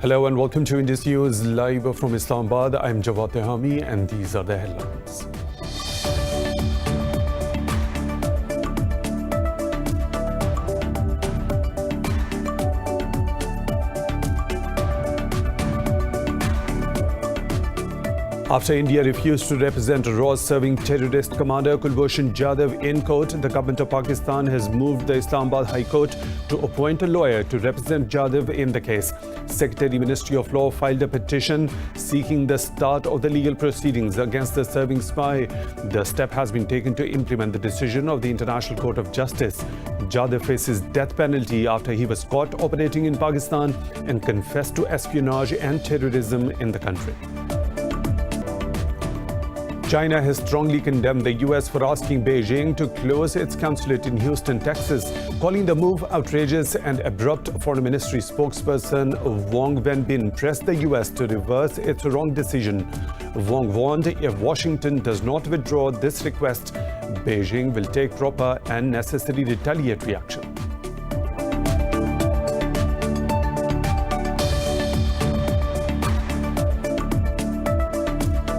Hello and welcome to Indus News live from Islamabad. I'm Jawad Tehami and these are the headlines. After India refused to represent Ross-serving terrorist commander Kulbushan in court, the government of Pakistan has moved the Islamabad High Court to appoint a lawyer to represent Jadhav in the case. Secretary Ministry of Law filed a petition seeking the start of the legal proceedings against the serving spy. The step has been taken to implement the decision of the International Court of Justice. Jadhav faces death penalty after he was caught operating in Pakistan and confessed to espionage and terrorism in the country. China has strongly condemned the U.S. for asking Beijing to close its consulate in Houston, Texas, calling the move outrageous and abrupt. Foreign Ministry spokesperson Wang Wenbin pressed the U.S. to reverse its wrong decision. Wang warned if Washington does not withdraw this request, Beijing will take proper and necessary retaliatory action.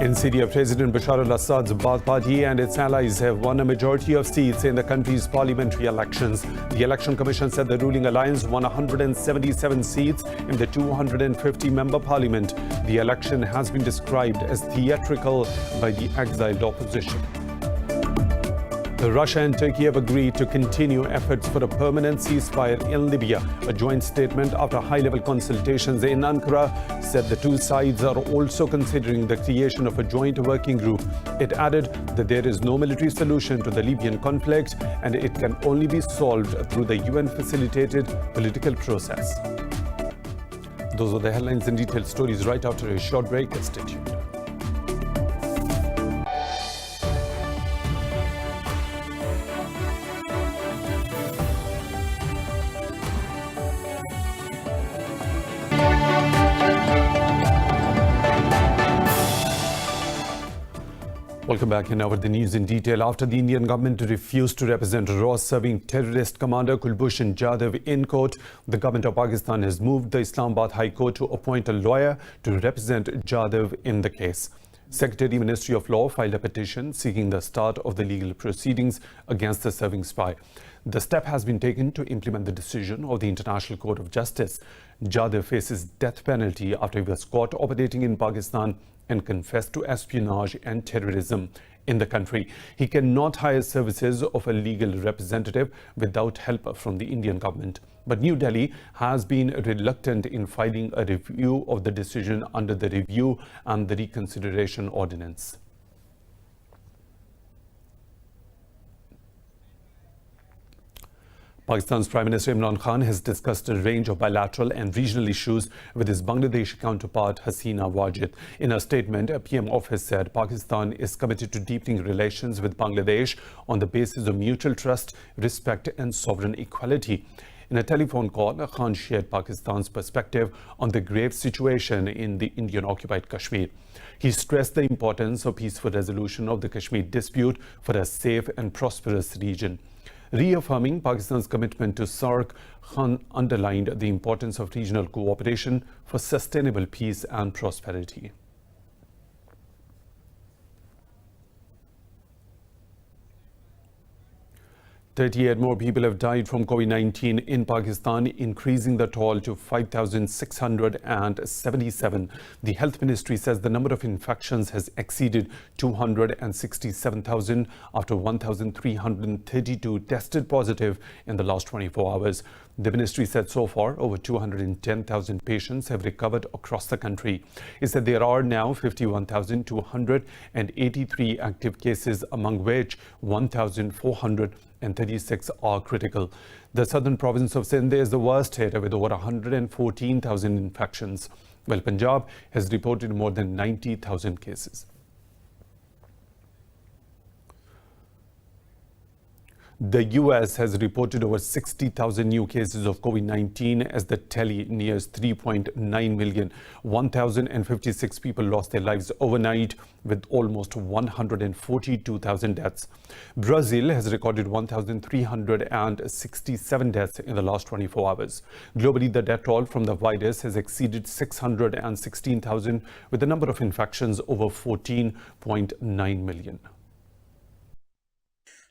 In Syria, President Bashar al-Assad's Baath Party and its allies have won a majority of seats in the country's parliamentary elections. The Election Commission said the ruling alliance won 177 seats in the 250-member parliament. The election has been described as theatrical by the exiled opposition. Russia and Turkey have agreed to continue efforts for a permanent ceasefire in Libya. A joint statement after high-level consultations in Ankara said the two sides are also considering the creation of a joint working group. It added that there is no military solution to the Libyan conflict and it can only be solved through the UN-facilitated political process. Those are the headlines and detailed stories right after a short break. Stay tuned. Welcome back, and now with the news in detail. After the Indian government refused to represent Ross-serving terrorist commander Kulbushan in court, the government of Pakistan has moved the Islamabad High Court to appoint a lawyer to represent Jadhav in the case. Secretary Ministry of Law filed a petition seeking the start of the legal proceedings against the serving spy. The step has been taken to implement the decision of the International Court of Justice. Jadhav faces death penalty after he was caught operating in Pakistan and confessed to espionage and terrorism in the country. He cannot hire services of a legal representative without help from the Indian government. But New Delhi has been reluctant in filing a review of the decision under the Review and the Reconsideration Ordinance. Pakistan's Prime Minister Imran has discussed a range of bilateral and regional issues with his Bangladeshi counterpart Hasina. In a statement, a PM office said Pakistan is committed to deepening relations with Bangladesh on the basis of mutual trust, respect and sovereign equality. In a telephone call, Khan shared Pakistan's perspective on the grave situation in the Indian-occupied Kashmir. He stressed the importance of peaceful resolution of the Kashmir dispute for a safe and prosperous region. Reaffirming Pakistan's commitment to SAARC, Khan underlined the importance of regional cooperation for sustainable peace and prosperity. 38 more people have died from COVID-19 in Pakistan, increasing the toll to 5,677. The Health Ministry says the number of infections has exceeded 267,000 after 1,332 tested positive in the last 24 hours. The ministry said so far over 210,000 patients have recovered across the country. It said there are now 51,283 active cases, among which 1,436 are critical. The southern province of Sindh is the worst hit with over 114,000 infections, while Punjab has reported more than 90,000 cases. The US has reported over 60,000 new cases of COVID-19 as the tally nears 3.9 million. 1,056 people lost their lives overnight, with almost 142,000 deaths. Brazil has recorded 1,367 deaths in the last 24 hours. Globally, the death toll from the virus has exceeded 616,000, with the number of infections over 14.9 million.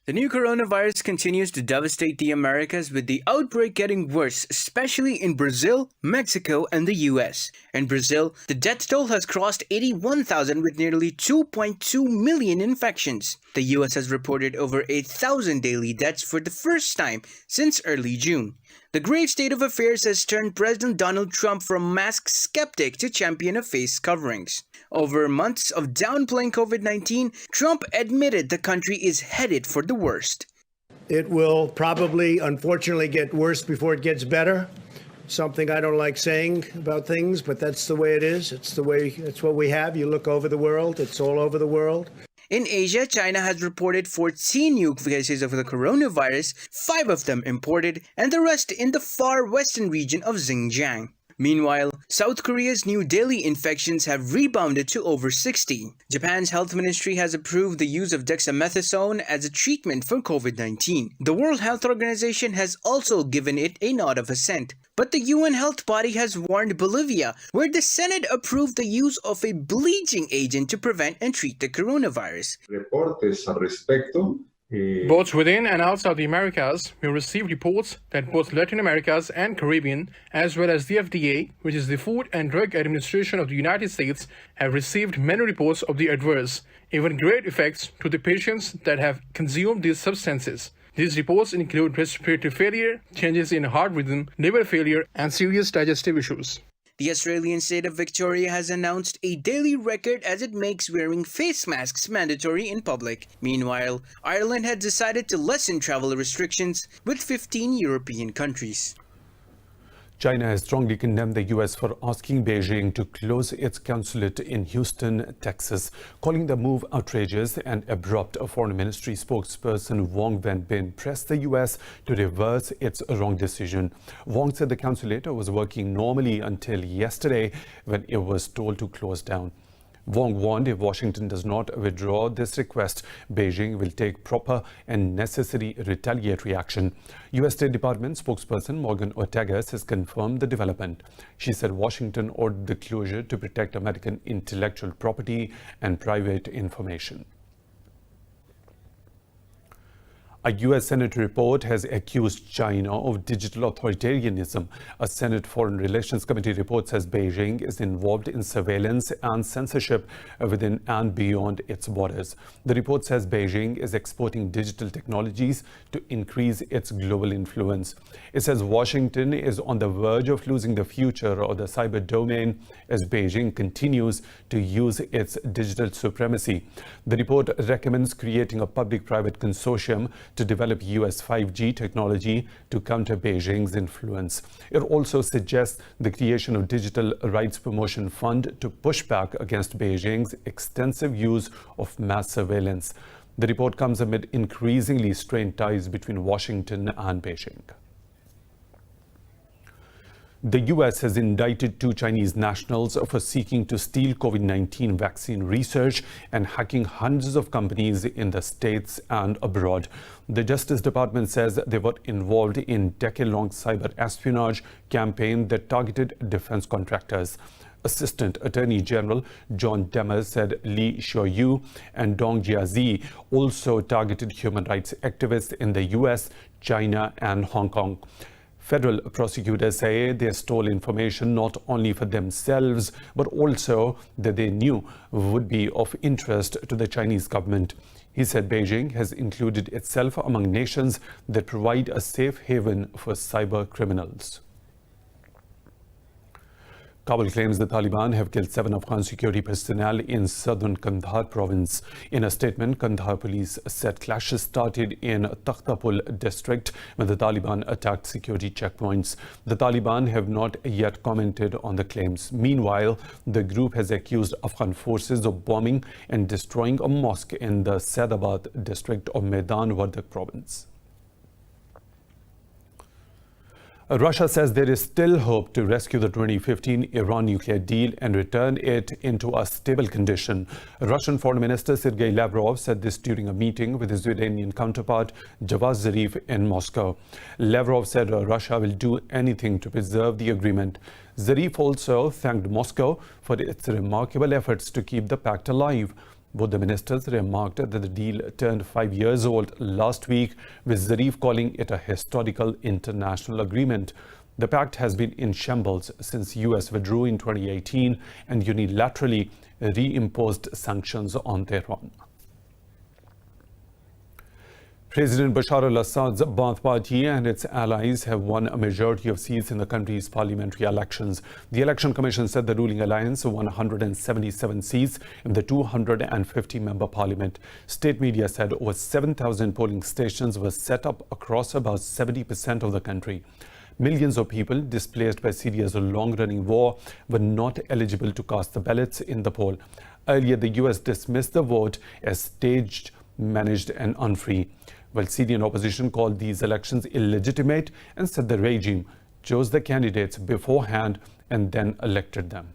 The new coronavirus continues to devastate the Americas, with the outbreak getting worse, especially in Brazil, Mexico, and the US. In Brazil, the death toll has crossed 81,000 with nearly 2.2 million infections. The US has reported over 8,000 daily deaths for the first time since early June. The grave state of affairs has turned President Donald Trump from mask skeptic to champion of face coverings. Over months of downplaying COVID-19, Trump admitted the country is headed for the worst. It will probably, unfortunately, get worse before it gets better. Something I don't like saying about things, but that's the way it is. It's what we have. You look over the world, it's all over the world. In Asia, China has reported 14 new cases of the coronavirus, 5 of them imported, and the rest in the far western region of Xinjiang. Meanwhile, South Korea's new daily infections have rebounded to over 60. Japan's health ministry has approved the use of dexamethasone as a treatment for COVID-19. The World Health Organization has also given it a nod of assent. But the UN health body has warned Bolivia, where the Senate approved the use of a bleaching agent to prevent and treat the coronavirus. Reportes al respecto. Both within and outside the Americas, we received reports that both Latin Americas and Caribbean, as well as the FDA, which is the Food and Drug Administration of the United States, have received many reports of the adverse, even great effects to the patients that have consumed these substances. These reports include respiratory failure, changes in heart rhythm, liver failure, and serious digestive issues. The Australian state of Victoria has announced a daily record as it makes wearing face masks mandatory in public. Meanwhile, Ireland had decided to lessen travel restrictions with 15 European countries. China has strongly condemned the U.S. for asking Beijing to close its consulate in Houston, Texas, calling the move outrageous and abrupt. A foreign ministry spokesperson Wang Wenbin pressed the U.S. to reverse its wrong decision. Wang said the consulate was working normally until yesterday, when it was told to close down. Wang warned if Washington does not withdraw this request, Beijing will take proper and necessary retaliatory action. U.S. State Department spokesperson Morgan Ortagus has confirmed the development. She said Washington ordered the closure to protect American intellectual property and private information. A U.S. Senate report has accused China of digital authoritarianism. A Senate Foreign Relations Committee report says Beijing is involved in surveillance and censorship within and beyond its borders. The report says Beijing is exporting digital technologies to increase its global influence. It says Washington is on the verge of losing the future of the cyber domain as Beijing continues to use its digital supremacy. The report recommends creating a public-private consortium to develop US 5G technology to counter Beijing's influence. It also suggests the creation of Digital Rights Promotion Fund to push back against Beijing's extensive use of mass surveillance. The report comes amid increasingly strained ties between Washington and Beijing. The U.S. has indicted 2 Chinese nationals for seeking to steal COVID-19 vaccine research and hacking hundreds of companies in the States and abroad. The Justice Department says they were involved in decade-long cyber espionage campaign that targeted defense contractors. Assistant Attorney General John Demers said Li Xiaoyu and Dong Jiazi also targeted human rights activists in the U.S., China, and Hong Kong. Federal prosecutors say they stole information not only for themselves, but also that they knew would be of interest to the Chinese government. He said Beijing has included itself among nations that provide a safe haven for cyber criminals. Kabul claims the Taliban have killed 7 Afghan security personnel in southern Kandahar province. In a statement, Kandahar police said clashes started in Takhtapul district when the Taliban attacked security checkpoints. The Taliban have not yet commented on the claims. Meanwhile, the group has accused Afghan forces of bombing and destroying a mosque in the Saidabad district of Maidan Wardak province. Russia says there is still hope to rescue the 2015 Iran nuclear deal and return it into a stable condition. Russian Foreign Minister Sergei Lavrov said this during a meeting with his Iranian counterpart Javad Zarif in Moscow. Lavrov said Russia will do anything to preserve the agreement. Zarif also thanked Moscow for its remarkable efforts to keep the pact alive. Both the ministers remarked that the deal turned 5 years old last week, with Zarif calling it a historical international agreement. The pact has been in shambles since US withdrew in 2018 and unilaterally reimposed sanctions on Tehran. President Bashar al-Assad's Ba'ath Party and its allies have won a majority of seats in the country's parliamentary elections. The Election Commission said the ruling alliance won 177 seats in the 250-member parliament. State media said over 7,000 polling stations were set up across about 70% of the country. Millions of people displaced by Syria's long-running war were not eligible to cast the ballots in the poll. Earlier, the US dismissed the vote as staged, managed and unfree, while Syrian opposition called these elections illegitimate and said the regime chose the candidates beforehand and then elected them.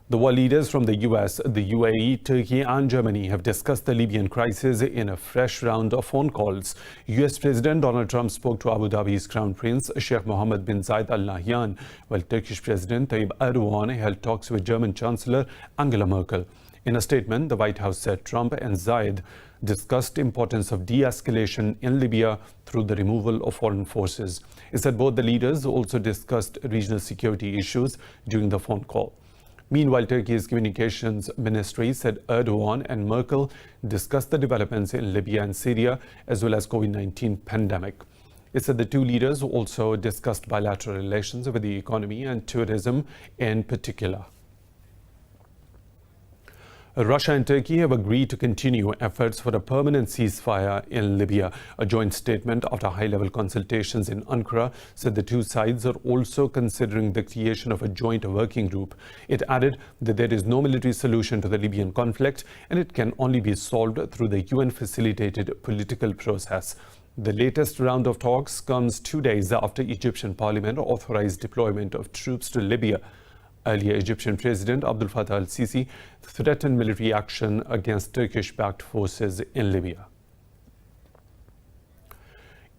The world leaders from the US, the UAE, Turkey and Germany have discussed the Libyan crisis in a fresh round of phone calls. US President Donald Trump spoke to Abu Dhabi's Crown Prince Sheikh Mohammed bin Zayed Al Nahyan, while Turkish President Tayyip Erdogan held talks with German Chancellor Angela Merkel. In a statement, the White House said Trump and Zayed discussed the importance of de-escalation in Libya through the removal of foreign forces. It said both the leaders also discussed regional security issues during the phone call. Meanwhile, Turkey's communications ministry said Erdogan and Merkel discussed the developments in Libya and Syria, as well as COVID-19 pandemic. It said the two leaders also discussed bilateral relations with the economy and tourism in particular. Russia and Turkey have agreed to continue efforts for a permanent ceasefire in Libya. A joint statement after high-level consultations in Ankara said the two sides are also considering the creation of a joint working group. It added that there is no military solution to the Libyan conflict and it can only be solved through the UN-facilitated political process. The latest round of talks comes 2 days after Egyptian parliament authorized deployment of troops to Libya. Earlier, Egyptian President Abdel Fattah al-Sisi threatened military action against Turkish-backed forces in Libya.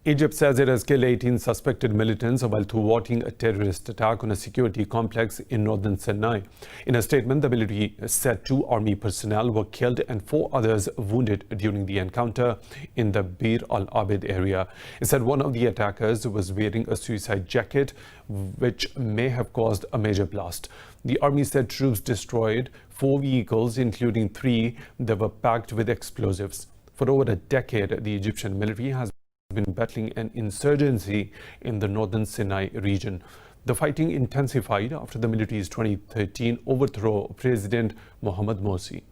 Egypt says it has killed 18 suspected militants while thwarting a terrorist attack on a security complex in northern Sinai. In a statement, the military said 2 army personnel were killed and 4 others wounded during the encounter in the Bir al-Abed area. It said one of the attackers was wearing a suicide jacket, which may have caused a major blast. The army said troops destroyed 4 vehicles, including 3 that were packed with explosives. For over a decade, the Egyptian military has been battling an insurgency in the northern Sinai region. The fighting intensified after the military's 2013 overthrow of President Mohamed Morsi.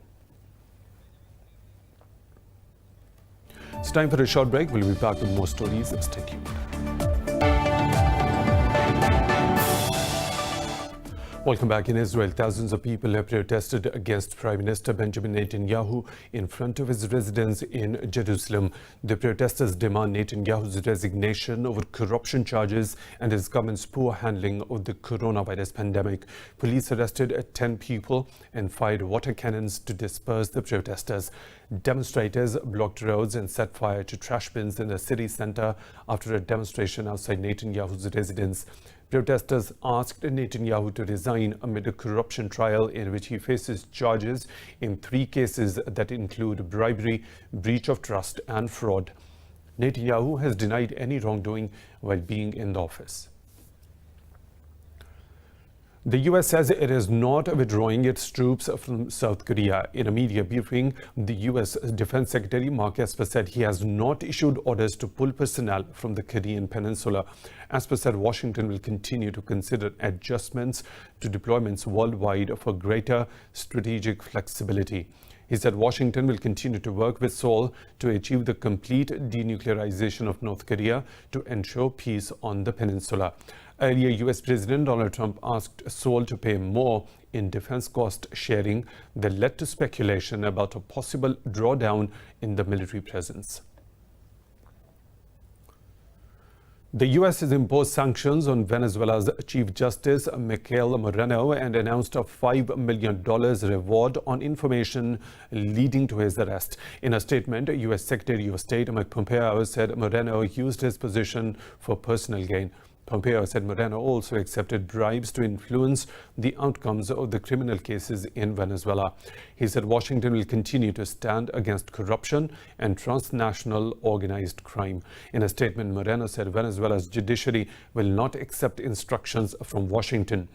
It's time for a short break. We'll be back with more stories. Stay tuned. Welcome back. In Israel, thousands of people have protested against Prime Minister Benjamin Netanyahu in front of his residence in Jerusalem. The protesters demand Netanyahu's resignation over corruption charges and his government's poor handling of the coronavirus pandemic. Police arrested 10 people and fired water cannons to disperse the protesters. Demonstrators blocked roads and set fire to trash bins in the city center after a demonstration outside Netanyahu's residence. Protesters asked Netanyahu to resign amid a corruption trial in which he faces charges in 3 cases that include bribery, breach of trust and fraud. Netanyahu has denied any wrongdoing while being in the office. The US says it is not withdrawing its troops from South Korea. In a media briefing, the US Defense Secretary Mark Esper said he has not issued orders to pull personnel from the Korean peninsula. Esper said Washington will continue to consider adjustments to deployments worldwide for greater strategic flexibility. He said Washington will continue to work with Seoul to achieve the complete denuclearization of North Korea to ensure peace on the peninsula. Earlier, US President Donald Trump asked Seoul to pay more in defense cost sharing that led to speculation about a possible drawdown in the military presence. The U.S. has imposed sanctions on Venezuela's Chief Justice Miguel Moreno and announced a $5 million reward on information leading to his arrest. In a statement, U.S. Secretary of State Mike Pompeo said Moreno used his position for personal gain. Pompeo said Moreno also accepted bribes to influence the outcomes of the criminal cases in Venezuela. He said Washington will continue to stand against corruption and transnational organized crime. In a statement, Moreno said Venezuela's judiciary will not accept instructions from Washington.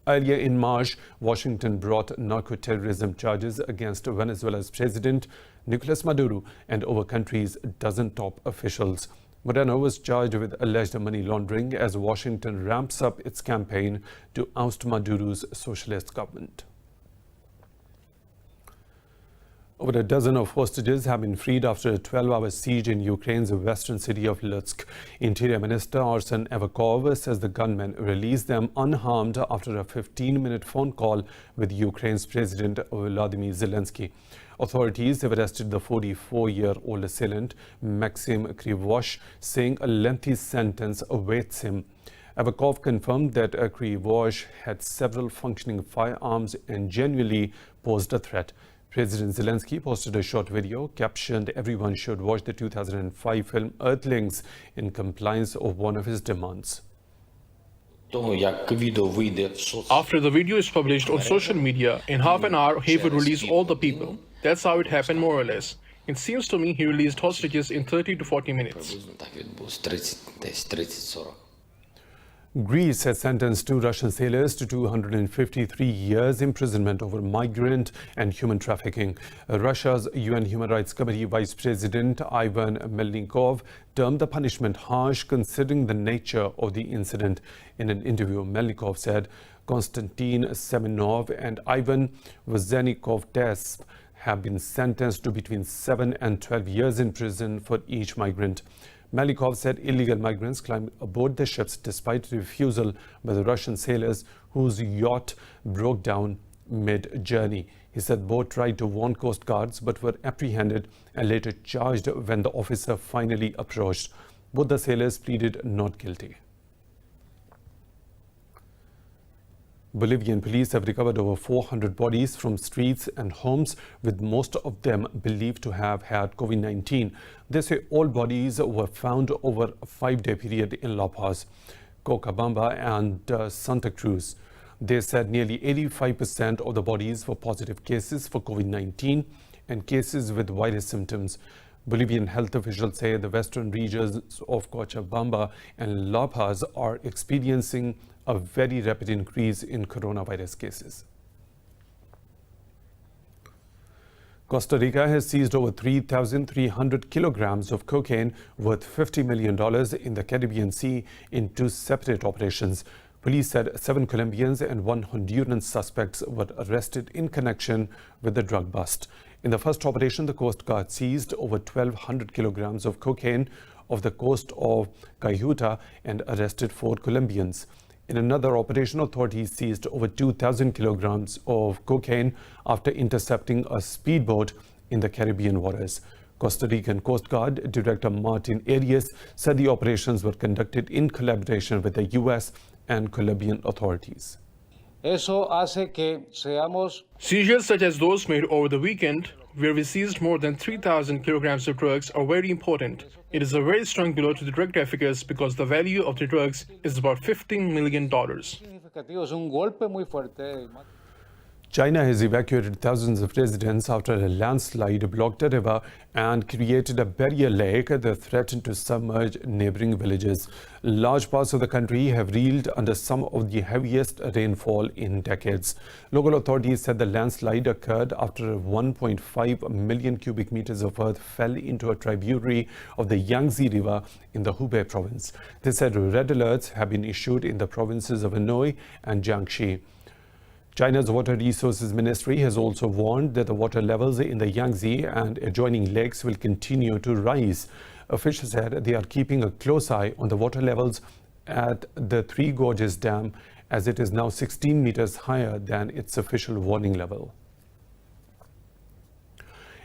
Earlier in March, Washington brought narco-terrorism charges against Venezuela's president, Nicolas Maduro, and over country's dozen top officials. Moreno was charged with alleged money laundering as Washington ramps up its campaign to oust Maduro's socialist government. Over a dozen of hostages have been freed after a 12-hour siege in Ukraine's western city of Lutsk. Interior Minister Arsen Avakov says the gunmen released them unharmed after a 15-minute phone call with Ukraine's President Volodymyr Zelensky. Authorities have arrested the 44-year-old assailant, Maxim Krivosh, saying a lengthy sentence awaits him. Avakov confirmed that Krivosh had several functioning firearms and genuinely posed a threat. President Zelensky posted a short video captioned, "Everyone should watch the 2005 film Earthlings in compliance of one of his demands." After the video is published on social media, in half an hour he would release all the people. That's how it happened, more or less. It seems to me he released hostages in 30 to 40 minutes. Greece has sentenced 2 Russian sailors to 253 years imprisonment over migrant and human trafficking. Russia's UN Human Rights Committee Vice President Ivan Melnikov termed the punishment harsh considering the nature of the incident. In an interview, Melnikov said Konstantin Semenov and Ivan Vozenikov-Tesp have been sentenced to between 7 and 12 years in prison for each migrant. Malikov said illegal migrants climbed aboard the ships despite refusal by the Russian sailors whose yacht broke down mid-journey. He said both tried to warn coast guards but were apprehended and later charged when the officer finally approached. Both the sailors pleaded not guilty. Bolivian police have recovered over 400 bodies from streets and homes, with most of them believed to have had COVID-19. They say all bodies were found over a 5-day period in La Paz, Cochabamba and Santa Cruz. They said nearly 85% of the bodies were positive cases for COVID-19 and cases with virus symptoms. Bolivian health officials say the western regions of Cochabamba and La Paz are experiencing a very rapid increase in coronavirus cases. Costa Rica has seized over 3,300 kilograms of cocaine worth $50 million in the Caribbean Sea in 2 separate operations. Police said 7 Colombians and 1 Honduran suspects were arrested in connection with the drug bust. In the first operation, the Coast Guard seized over 1,200 kilograms of cocaine off the coast of Cayuta and arrested 4 Colombians. In another operation, authorities seized over 2,000 kilograms of cocaine after intercepting a speedboat in the Caribbean waters. Costa Rican Coast Guard Director Martin Arias said the operations were conducted in collaboration with the U.S. and Colombian authorities. Seizures such as those made over the weekend, where we seized more than 3,000 kilograms of drugs, are very important. It is a very strong blow to the drug traffickers because the value of the drugs is about $15 million. China has evacuated thousands of residents after a landslide blocked a river and created a barrier lake that threatened to submerge neighboring villages. Large parts of the country have reeled under some of the heaviest rainfall in decades. Local authorities said the landslide occurred after 1.5 million cubic meters of earth fell into a tributary of the Yangtze River in the Hubei province. They said red alerts have been issued in the provinces of Anhui and Jiangxi. China's Water Resources Ministry has also warned that the water levels in the Yangtze and adjoining lakes will continue to rise. Officials said they are keeping a close eye on the water levels at the Three Gorges Dam, as it is now 16 meters higher than its official warning level.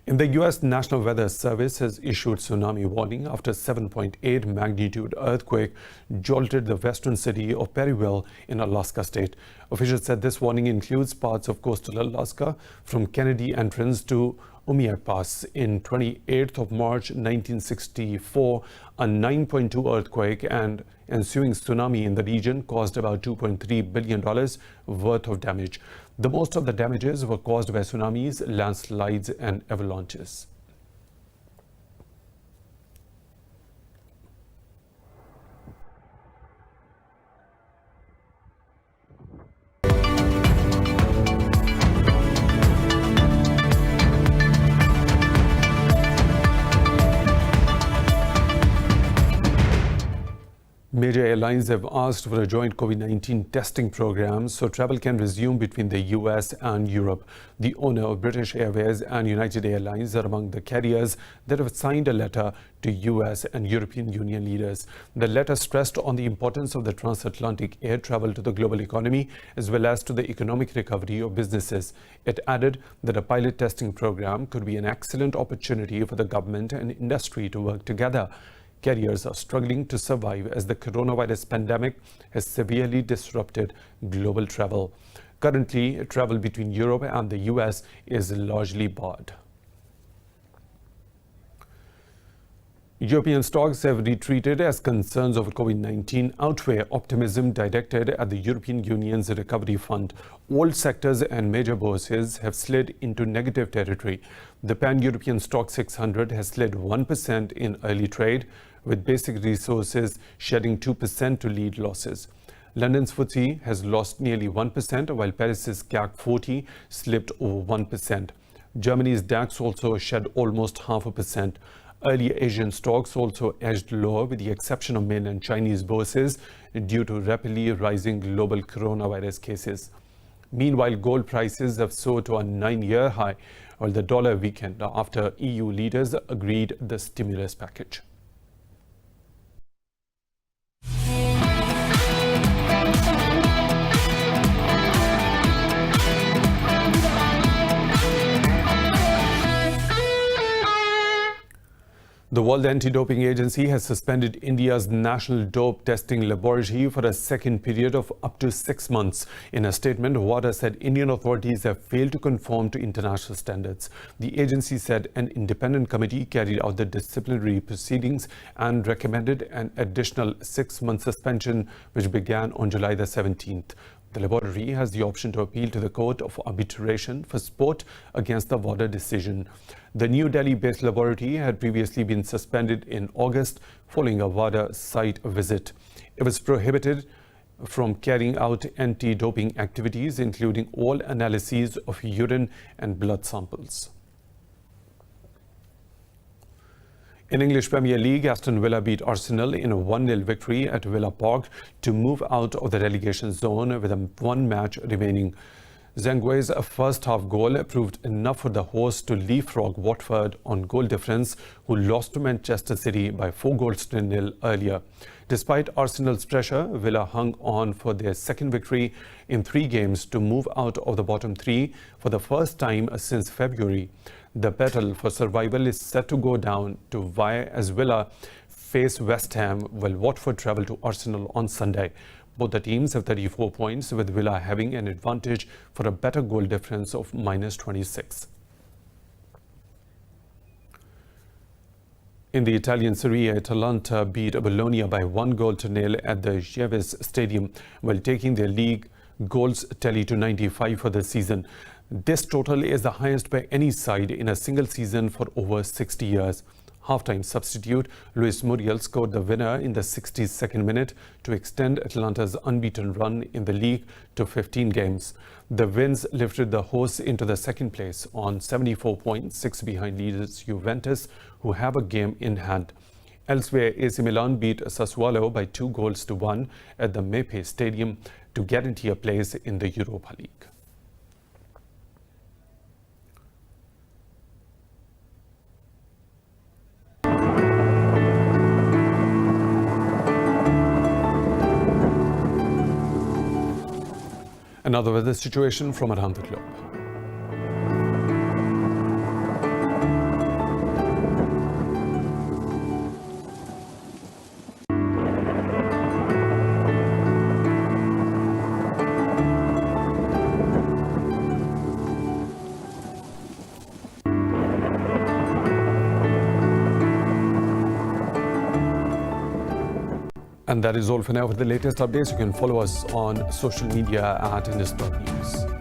In the U.S., National Weather Service has issued tsunami warning after 7.8 magnitude earthquake jolted the western city of Perryville in Alaska State. Officials said this warning includes parts of coastal Alaska from Kennedy Entrance to Umiak Pass. In 28th of March 1964, a 9.2 earthquake and ensuing tsunami in the region caused about $2.3 billion worth of damage. The most of the damages were caused by tsunamis, landslides and avalanches. Major airlines have asked for a joint COVID-19 testing program so travel can resume between the US and Europe. The owner of British Airways and United Airlines are among the carriers that have signed a letter to US and European Union leaders. The letter stressed on the importance of the transatlantic air travel to the global economy as well as to the economic recovery of businesses. It added that a pilot testing program could be an excellent opportunity for the government and industry to work together. Carriers are struggling to survive as the coronavirus pandemic has severely disrupted global travel. Currently, travel between Europe and the US is largely barred. European stocks have retreated as concerns over COVID-19 outweigh optimism directed at the European Union's recovery fund. All sectors and major bourses have slid into negative territory. The pan-European stock 600 has slid 1% in early trade, with basic resources shedding 2% to lead losses. London's FTSE has lost nearly 1%, while Paris's CAC 40 slipped over 1%. Germany's DAX also shed almost 0.5%. Early Asian stocks also edged lower with the exception of mainland Chinese bourses due to rapidly rising global coronavirus cases. Meanwhile, gold prices have soared to a 9-year high, while the dollar weakened after EU leaders agreed the stimulus package. The World Anti-Doping Agency has suspended India's national dope testing laboratory for a second period of up to 6 months. In a statement, WADA said Indian authorities have failed to conform to international standards. The agency said an independent committee carried out the disciplinary proceedings and recommended an additional 6-month suspension, which began on July the 17th. The laboratory has the option to appeal to the Court of Arbitration for Sport against the WADA decision. The New Delhi-based laboratory had previously been suspended in August following a WADA site visit. It was prohibited from carrying out anti-doping activities, including all analyses of urine and blood samples. In English Premier League, Aston Villa beat Arsenal in a 1-0 victory at Villa Park to move out of the relegation zone with one match remaining. Zhangwe's first-half goal proved enough for the hosts to leapfrog Watford on goal difference, who lost to Manchester City by 4-0 earlier. Despite Arsenal's pressure, Villa hung on for their second victory in 3 games to move out of the bottom 3 for the first time since February. The battle for survival is set to go down to wire as Villa face West Ham, while Watford travel to Arsenal on Sunday. Both the teams have 34 points, with Villa having an advantage for a better goal difference of -26. In the Italian Serie A, Atalanta beat Bologna by 1-0 at the Juve's Stadium, while taking their league goals tally to 95 for the season. This total is the highest by any side in a single season for over 60 years. Half-time substitute Luis Muriel scored the winner in the 62nd minute to extend Atalanta's unbeaten run in the league to 15 games. The wins lifted the hosts into the second place on 74 points, 6 behind leaders Juventus, who have a game in hand. Elsewhere, AC Milan beat Sassuolo by 2-1 at the Mepe Stadium to guarantee a place in the Europa League. Another weather situation from around the globe. And that is all for now. For the latest updates, you can follow us on social media at Indus News.